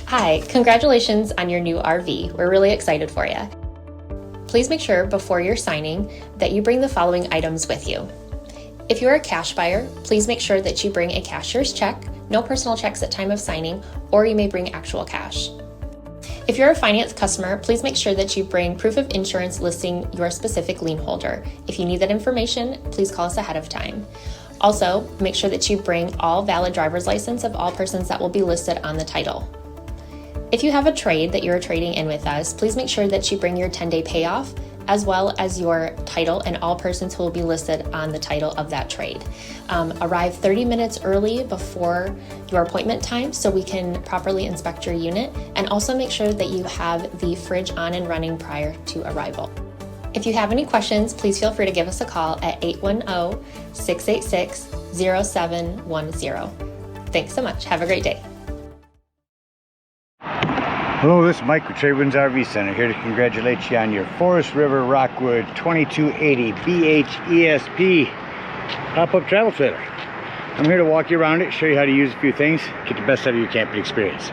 Hi, congratulations on your new RV. We're really excited for you. Please make sure before you're signing that you bring the following items with you. If you're a cash buyer, please make sure that you bring a cashier's check, no personal checks at time of signing, or you may bring actual cash. If you're a finance customer, please make sure that you bring proof of insurance listing your specific lien holder. If you need that information, please call us ahead of time. Also, make sure that you bring all valid driver's license of all persons that will be listed on the title. If you have a trade that you're trading in with us, please make sure that you bring your 10-day payoff as well as your title and all persons who will be listed on the title of that trade. Arrive 30 minutes early before your appointment time so we can properly inspect your unit, and also make sure that you have the fridge on and running prior to arrival. If you have any questions, please feel free to give us a call at 810-686-0710. Thanks so much. Have a great day. Hello, this is Mike with TradeWinds RV Center, here to congratulate you on your Forest River Rockwood 2280 BHESP pop-up travel trailer. I'm here to walk you around it, show you how to use a few things, get the best out of your camping experience.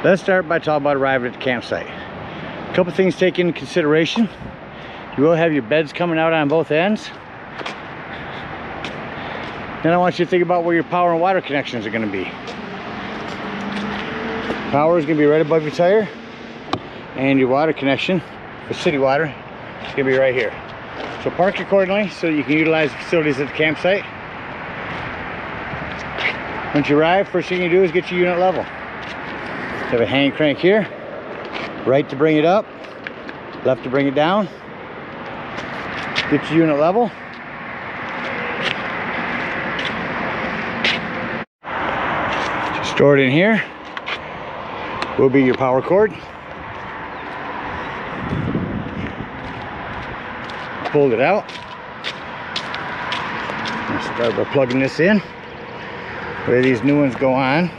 Let's start by talking about arriving at the campsite. A couple things to take into consideration. You will have your beds coming out on both ends. Then I want you to think about where your power and water connections are going to be. Power is going to be right above your tire, and your water connection for city water is going to be right here. So park accordingly so you can utilize the facilities at the campsite. Once you arrive, first thing you do is get your unit level. You have a hand crank here, right to bring it up, left to bring it down. Get your unit level. Store it in here. Will be your power cord. Pulled it out. I'll start by plugging this in. Where these new ones go on.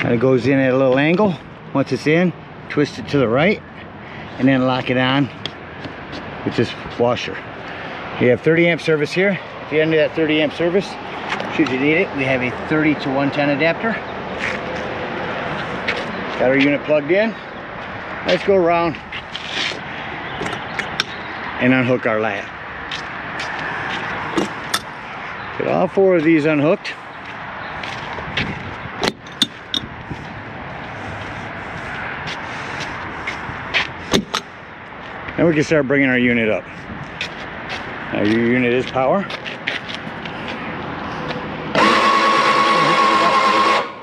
And it goes in at a little angle. Once it's in, twist it to the right, and then lock it on with this washer. You have 30 amp service here. At the end of that 30 amp service, should you need it, we have a 30 to 110 adapter. Got our unit plugged in. Let's go around and unhook our latch. Get all four of these unhooked. Then we can start bringing our unit up. Now your unit is power.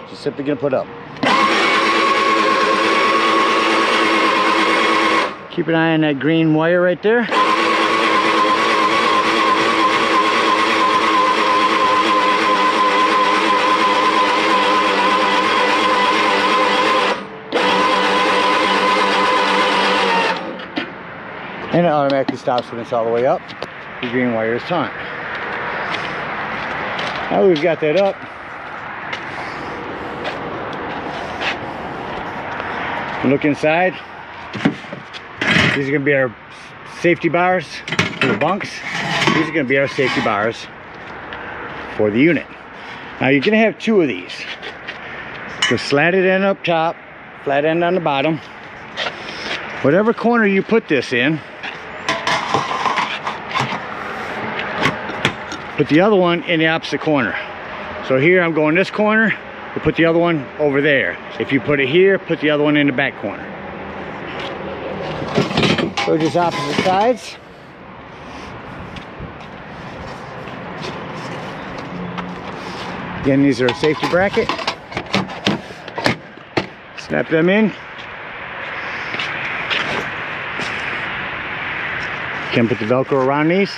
Just simply gonna put up. Keep an eye on that green wire right there. And it automatically stops when it's all the way up. The green wire is taut. Now we've got that up. Look inside. These are going to be our safety bars for the bunks. These are going to be our safety bars for the unit. Now you're going to have two of these. So slatted end up top, flat end on the bottom. Whatever corner you put this in, put the other one in the opposite corner. So here I'm going this corner, you put the other one over there. If you put it here, put the other one in the back corner. So just opposite sides. Again, these are a safety bracket. Snap them in. Can put the Velcro around these.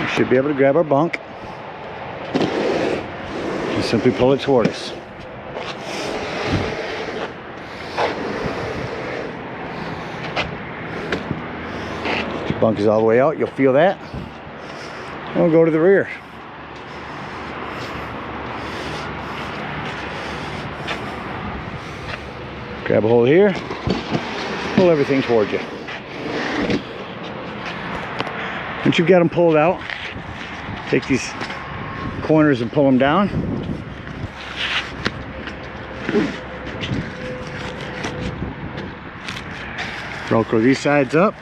We should be able to grab our bunk. Simply pull it toward us. The bunk is all the way out. You'll feel that. And we'll go to the rear. Grab a hold here. Pull everything towards you. Once you've got them pulled out, take these corners and pull them down. Velcro these sides up.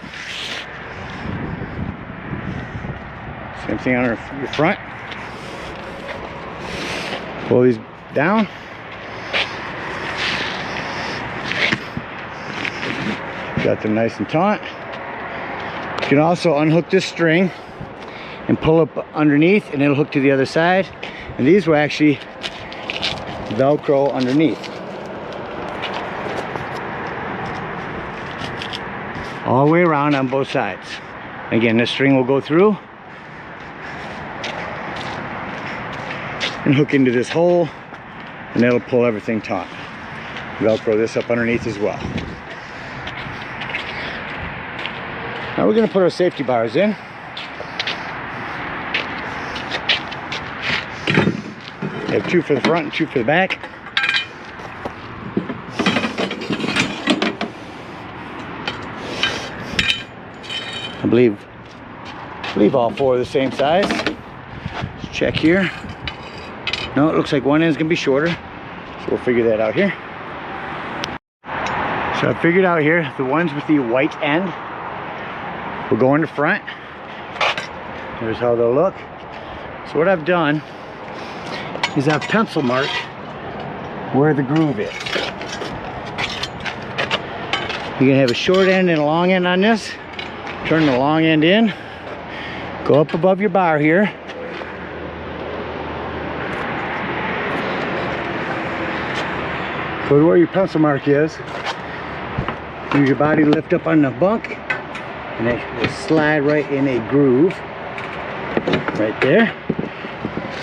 Same thing on your front. Pull these down. Got them nice and taut. You can also unhook this string and pull up underneath, and it'll hook to the other side. And these will actually Velcro underneath. All the way around on both sides. Again, this string will go through and hook into this hole, and it'll pull everything taut. Velcro this up underneath as well. Now we're going to put our safety bars in. We have 2 for the front and 2 for the back. I believe all 4 are the same size. Let's check here. No, it looks like one end's gonna be shorter, so we'll figure that out here. So I figured out here, the ones with the white end will go in the front. Here's how they'll look. So what I've done is I've pencil marked where the groove is. You're gonna have a short end and a long end on this. Turn the long end in, go up above your bar here. Go to where your pencil mark is. Use your body to lift up on the bunk, and it will slide right in a groove right there.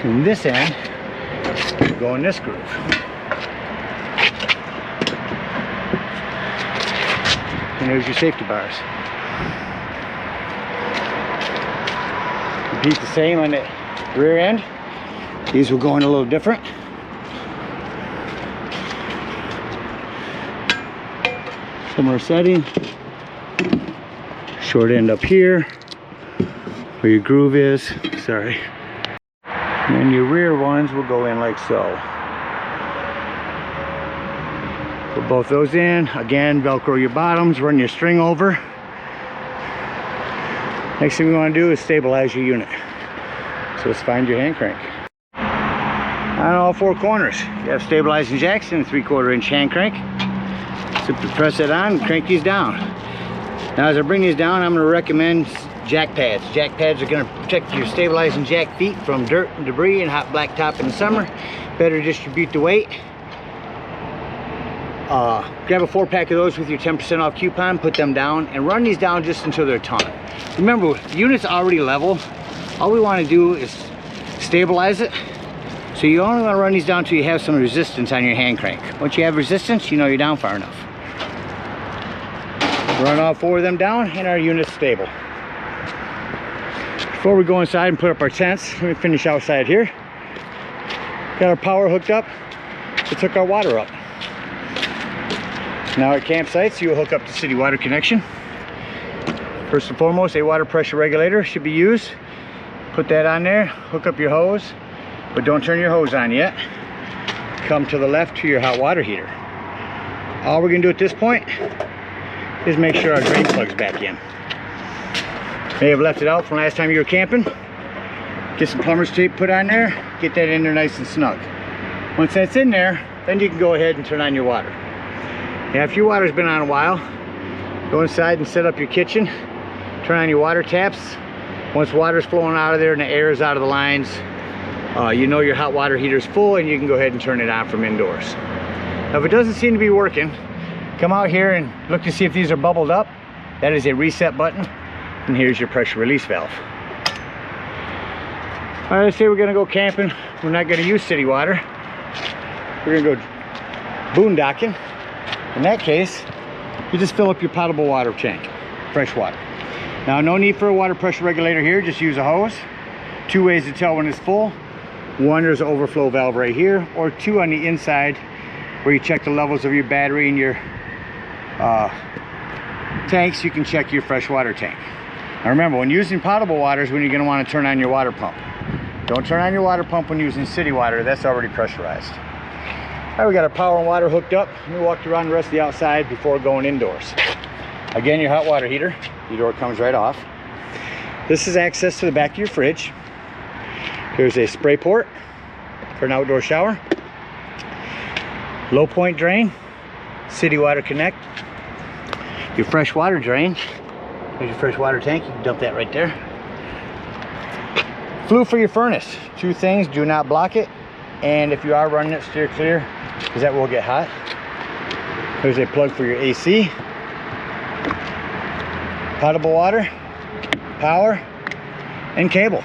And this end will go in this groove. And there's your safety bars. Repeat the same on the rear end. These will go in a little different. Similar setting. Short end up here where your groove is. Sorry. And then your rear ones will go in like so. Put both those in. Again, Velcro your bottoms, run your string over. Next thing we want to do is stabilize your unit. So let's find your hand crank. On all 4 corners, you have stabilizing jacks and a 3/4 inch hand crank. Simply press it on and crank these down. Now as I bring these down, I'm going to recommend jack pads. Jack pads are going to protect your stabilizing jack feet from dirt and debris and hot blacktop in the summer. Better distribute the weight. Grab a 4-pack of those with your 10% off coupon, put them down, and run these down just until they're taut. Remember, the unit's already level. All we want to do is stabilize it. So you only want to run these down until you have some resistance on your hand crank. Once you have resistance, you know you're down far enough. Run all 4 of them down and our unit's stable. Before we go inside and put up our tents, let me finish outside here. Got our power hooked up. We took our water up. Now at campsites, you'll hook up the city water connection. First and foremost, a water pressure regulator should be used. Put that on there, hook up your hose, but don't turn your hose on yet. Come to the left to your hot water heater. All we're gonna do at this point is make sure our drain plug's back in. May have left it out from last time you were camping. Get some plumber's tape put on there, get that in there nice and snug. Once that's in there, then you can go ahead and turn on your water. Now, if your water's been on a while, go inside and set up your kitchen. Turn on your water taps. Once water's flowing out of there and the air is out of the lines, you know your hot water heater's full and you can go ahead and turn it on from indoors. Now, if it doesn't seem to be working, come out here and look to see if these are bubbled up. That is a reset button. And here's your pressure release valve. All right, let's say we're gonna go camping. We're not gonna use city water. We're gonna go boondocking. In that case, you just fill up your potable water tank, fresh water. Now, no need for a water pressure regulator here, just use a hose. 2 ways to tell when it's full. 1, there's an overflow valve right here, or 2 on the inside where you check the levels of your battery and your tanks. You can check your fresh water tank. Now remember, when using potable water is when you're going to want to turn on your water pump. Don't turn on your water pump when using city water. That's already pressurized. All right, we got our power and water hooked up. We walked around the rest of the outside before going indoors. Again, your hot water heater. Your door comes right off. This is access to the back of your fridge. Here's a spray port for an outdoor shower. Low point drain. City water connect. Your fresh water drain. Here's your fresh water tank. You can dump that right there. Flue for your furnace. Two things: do not block it, and if you are running it, steer clear, because that will get hot. There's a plug for your AC. Potable water, power, and cable.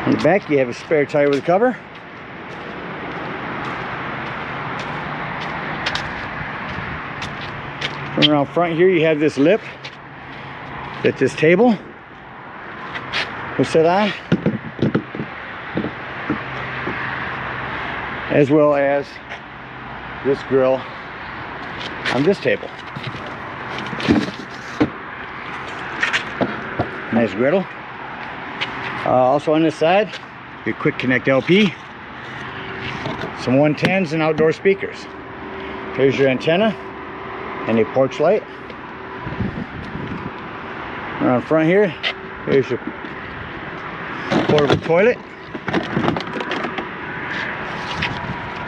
On the back, you have a spare tire with a cover. Coming around front here, you have this lip that this table will sit on, as well as this grill on this table. Nice griddle. Also on this side, your quick connect LP, some 110s and outdoor speakers. Here's your antenna and a porch light. Around front here, here's your portable toilet.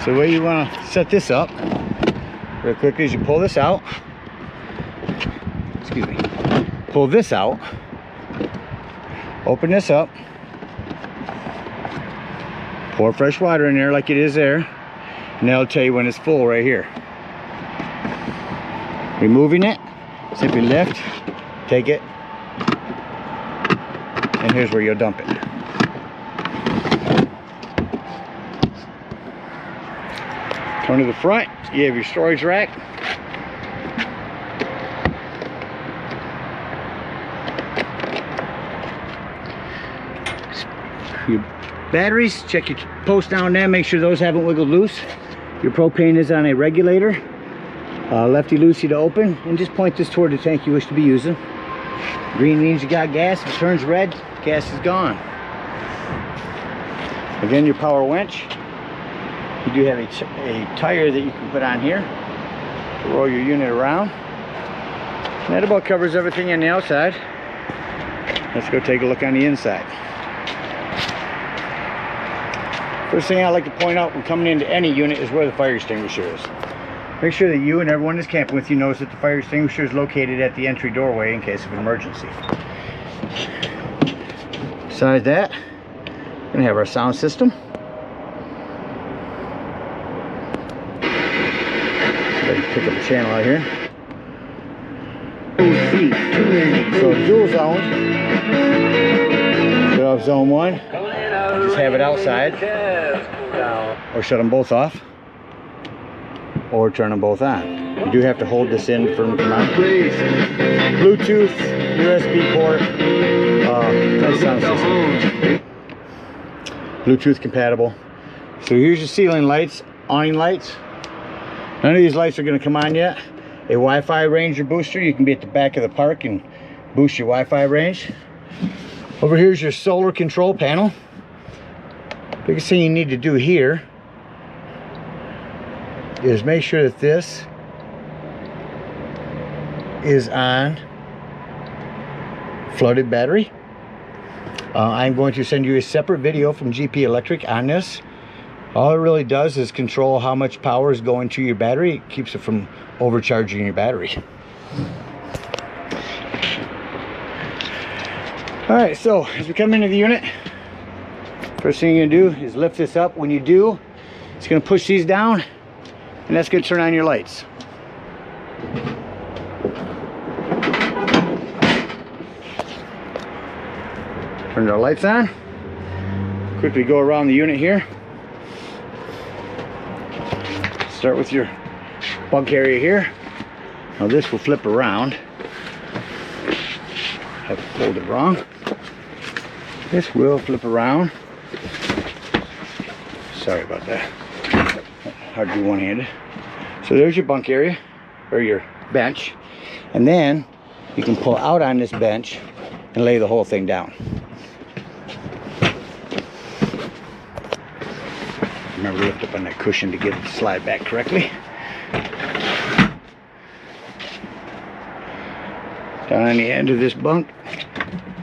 So the way you want to set this up real quickly is you pull this out. Excuse me. Pull this out. Open this up. Pour fresh water in there like it is there. And that'll tell you when it's full right here. Removing it, simply lift, take it, and here's where you'll dump it. Turn to the front, you have your storage rack. Your batteries, check your post down there, make sure those haven't wiggled loose. Your propane is on a regulator. Lefty-loosey to open, and just point this toward the tank you wish to be using. Green means you got gas. If it turns red, gas is gone. Again, your power winch. You do have a tire that you can put on here to roll your unit around. And that about covers everything on the outside. Let's go take a look on the inside. First thing I like to point out when coming into any unit is where the fire extinguisher is. Make sure that you and everyone that's camping with you knows that the fire extinguisher is located at the entry doorway in case of an emergency. Besides that, we're going to have our sound system. Pick up a channel out here. So dual zone. Shut off zone 1. Just have it outside. Or shut them both off. Or turn them both on. You do have to hold this in for them to come out. Bluetooth, USB port, nice sound system. Bluetooth compatible. So here's your ceiling lights, awning lights. None of these lights are going to come on yet. A Wi-Fi ranger booster. You can be at the back of the park and boost your Wi-Fi range. Over here's your solar control panel. Biggest thing you need to do here is make sure that this is on flooded battery. I'm going to send you a separate video from GP Electric on this. All it really does is control how much power is going to your battery. It keeps it from overcharging your battery. Alright, so as we come into the unit, first thing you're going to do is lift this up. When you do, it's going to push these down, and that's going to turn on your lights. Turn our lights on. Quickly go around the unit here. Start with your bunk area here. Now this will flip around. I have to fold it wrong. This will flip around. Sorry about that. Hard to do one-handed. So there's your bunk area, or your bench. And then you can pull out on this bench and lay the whole thing down. Remember to lift up on that cushion to get it to slide back correctly. Down on the end of this bunk,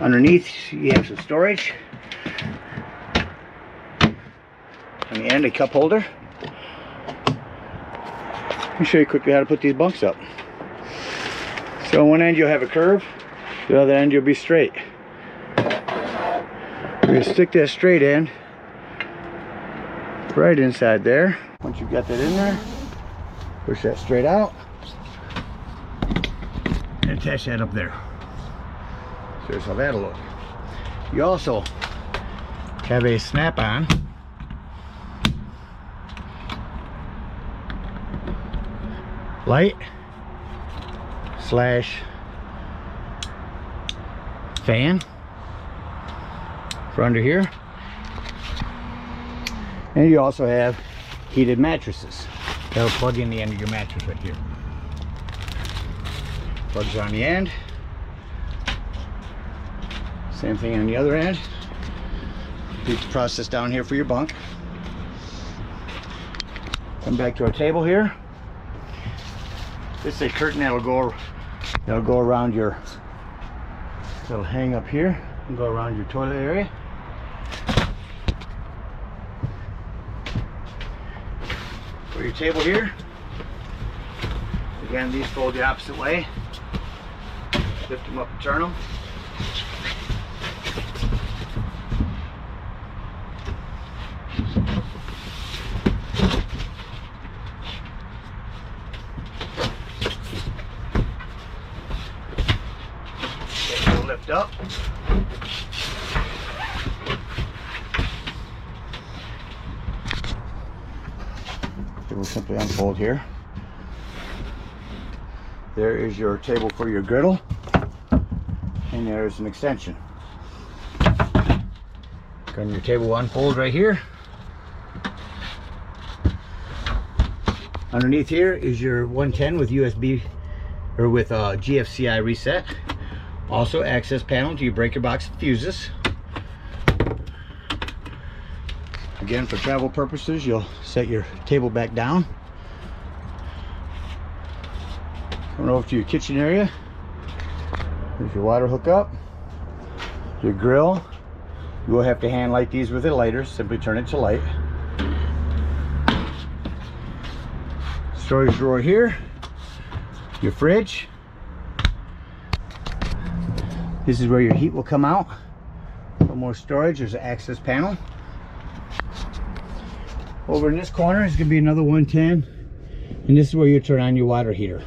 underneath you have some storage. On the end, a cup holder. Let me show you quickly how to put these bunks up. So on one end you'll have a curve, the other end you'll be straight. We're going to stick that straight end right inside there. Once you've got that in there, push that straight out and attach that up there. So there's how that'll look. You also have a snap-on light slash fan for under here, and you also have heated mattresses that'll plug in the end of your mattress right here. Plugs on the end, same thing on the other end. Repeat the process down here for your bunk. Come back to our table here. This is a curtain that'll go around your, that'll hang up here and go around your toilet area. For your table here, again, these fold the opposite way. Lift them up and turn them. Lift up. It will simply unfold here. There is your table for your griddle, and there's an extension. Come, your table will unfold right here. Underneath here is your 110 with USB or with GFCI reset. Also access panel to your breaker box and fuses. Again, for travel purposes, you'll set your table back down. Coming over to your kitchen area. There's your water hookup. Your grill. You will have to hand light these with a lighter. Simply turn it to light. Storage drawer here. Your fridge. This is where your heat will come out. For more storage, there's an access panel. Over in this corner is going to be another 110, and this is where you turn on your water heater.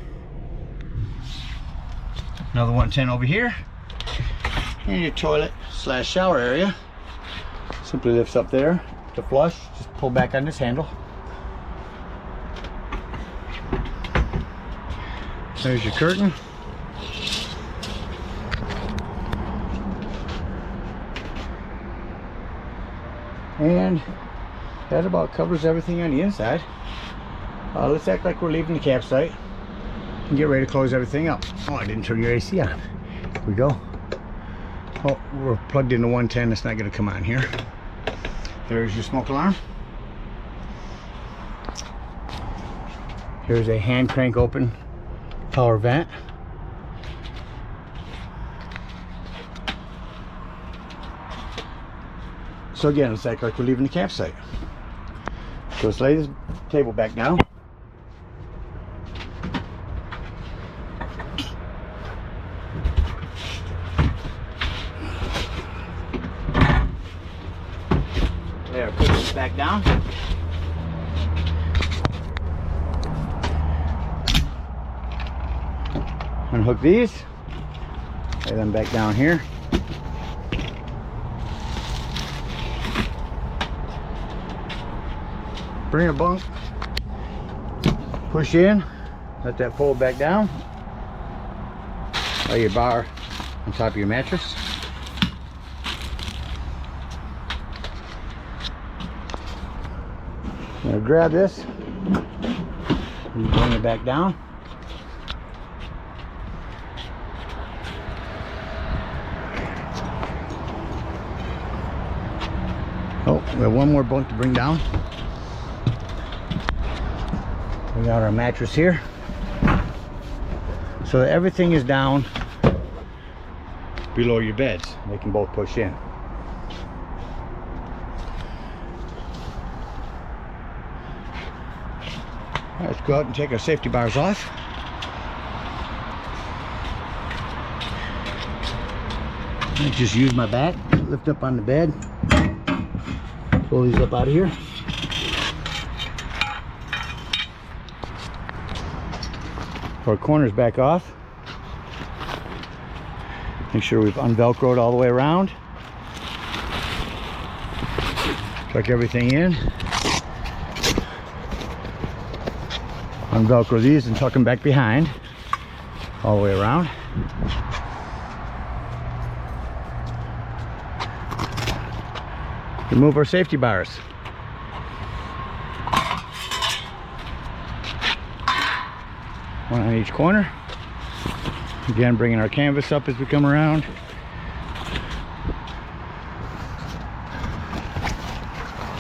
Another 110 over here, and your toilet slash shower area simply lifts up there to flush. Just pull back on this handle. There's your curtain. And that about covers everything on the inside. Let's act like we're leaving the campsite and get ready to close everything up. Oh, I didn't turn your AC on. Here we go. Oh, we're plugged into 110. It's not going to come on here. There's your smoke alarm. Here's a hand crank open power vent. So again, it's like we're leaving the campsite. So let's lay this table back down. There, put this back down. Unhook these. Lay them back down here. Bring a bunk, push in, let that fold back down, lay your bar on top of your mattress. Now grab this and bring it back down. We have one more bunk to bring down. We got our mattress here. So that everything is down below your beds. They can both push in. Let's go out and take our safety bars off. I just use my back, lift up on the bed, pull these up out of here. Our corners back off. Make sure we've unvelcroed all the way around. Tuck everything in. Unvelcro these and tuck them back behind all the way around. Remove our safety bars. One on each corner. Again, bringing our canvas up as we come around.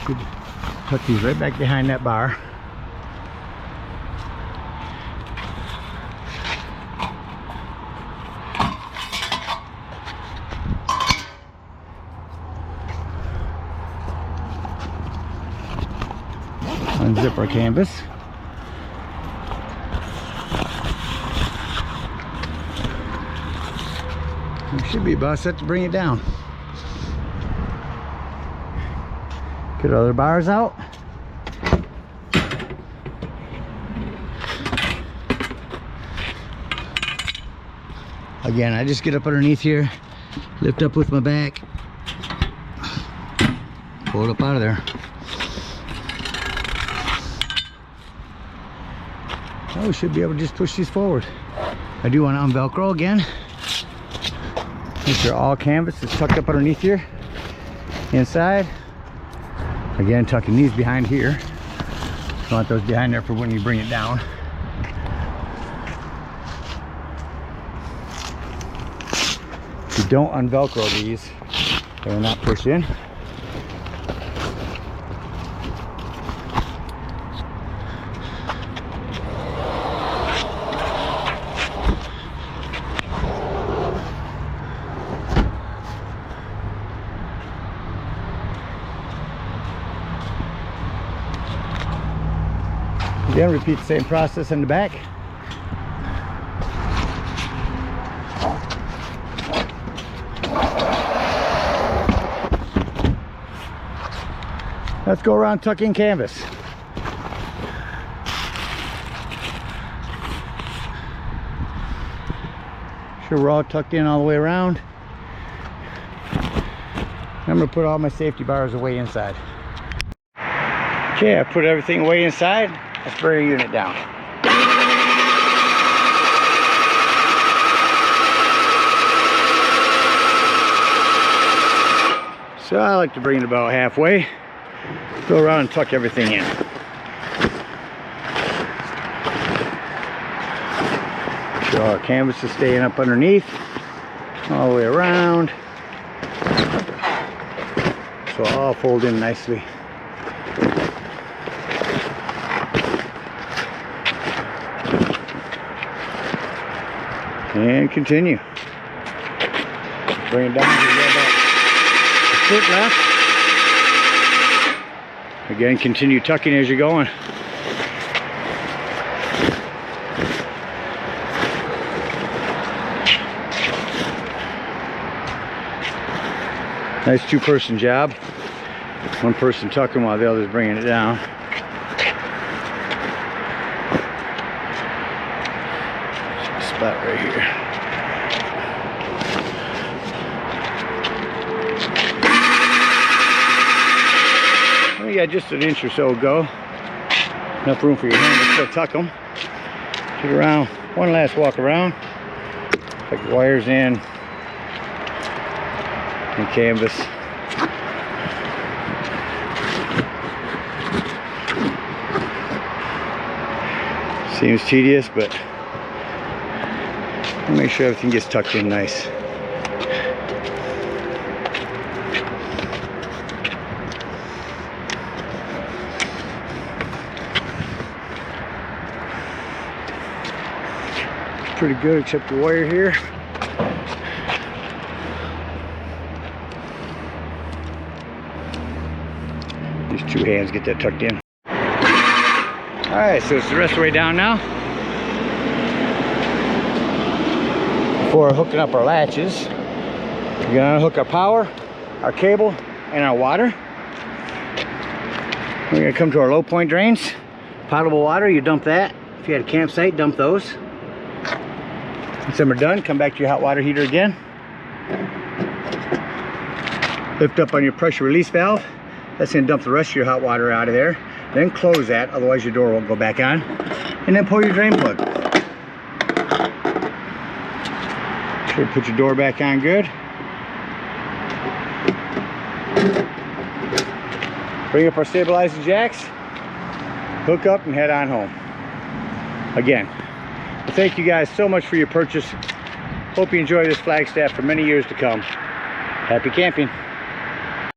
Should tuck these right back behind that bar. Unzip our canvas. We should be about set to bring it down. Get our other bars out. Again, I just get up underneath here, lift up with my back, pull it up out of there. Oh, we should be able to just push these forward. I do want to unvelcro again. Make sure all canvas is tucked up underneath here. Inside. Again, tucking these behind here. You want those behind there for when you bring it down. If you don't unvelcro these, they will not push in. Again, repeat the same process in the back. Let's go around tucking canvas. Sure we're all tucked in all the way around. I'm going to put all my safety bars away inside. Okay, I put everything away inside. Let's bring our unit down. So I like to bring it about halfway. Go around and tuck everything in. So our canvas is staying up underneath, all the way around. So all fold in nicely. And continue. Bring it down to about a foot left. Again, continue tucking as you're going. Nice two-person job. One person tucking while the other's bringing it down. Spot right here. We got just an inch or so to go. Enough room for your hand to still tuck them. Get around, one last walk around. Tuck your wires in and canvas. Seems tedious, but make sure everything gets tucked in nice. pretty good except the wire here. These two hands get that tucked in. Alright, so it's the rest of the way down now. Before hooking up our latches, we're going to unhook our power, our cable, and our water. We're going to come to our low point drains. Potable water, you dump that. If you had a campsite, dump those. Once them are done, come back to your hot water heater again. Lift up on your pressure release valve. That's going to dump the rest of your hot water out of there. Then close that, otherwise your door won't go back on. And then pull your drain plug. Sure, put your door back on good. Bring up our stabilizing jacks. Hook up and head on home. Again, well, thank you guys so much for your purchase. Hope you enjoy this Flagstaff for many years to come. Happy camping.